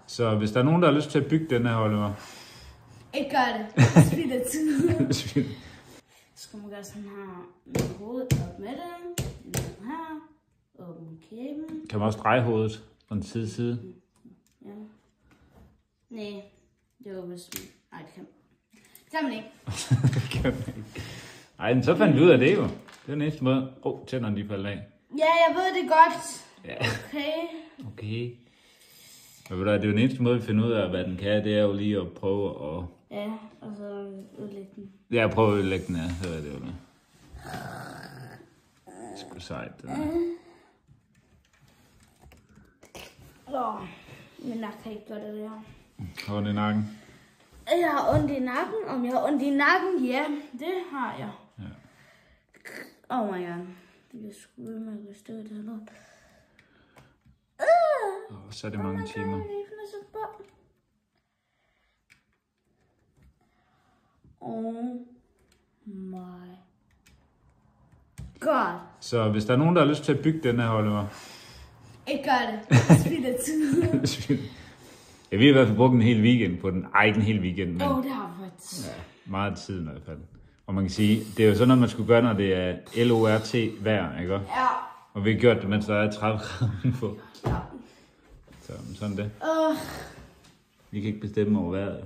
Så hvis der er nogen, der har lyst til at bygge den her, Oliver. Ikke gør det. Spild af tid. Så skal man gøre sådan her med hovedet op med det. Sådan her. Åbne kæben. kan man også dreje hovedet på den side. Ja. Nej, det var vist... Nej, det kan man ikke. Det kan man ikke. Ej, men så fandt vi ud af det jo. Det er den næste måde. Tænderne de faldt af. Ja, jeg ved det godt. Ja. Okay. Men det er jo den eneste måde, vi finder ud af, hvad den kan. Det er jo lige at prøve at... Ja, og så ødelægge den. Ja, prøve at ødelægge den, ja. Så er det jo det. Det er sgu sejt, det der. Min nakke kan ikke gøre det der. Har du ondt i nakken? Jeg har ondt i nakken. Om jeg har ondt i nakken? Ja, det har jeg. Ja. Oh my god. Det er sgu med at stå det her lort. Så er det mange timer. Oh my god. Så hvis der er nogen, der har lyst til at bygge den her, Oliver. Ikke gør det. Spild af tid. Ja, vi har i hvert fald brugt en hel weekend på den. Ej, ikke en hel weekend, men det har vi faktisk. ja, meget tid i hvert fald. Og man kan sige, det er jo sådan noget, man skulle gøre, når det er LORT vejr, ikke? Ja. Og vi har gjort det, mens der er 30 grader på. Ja. Så sådan det. Vi kan ikke bestemme over vejret.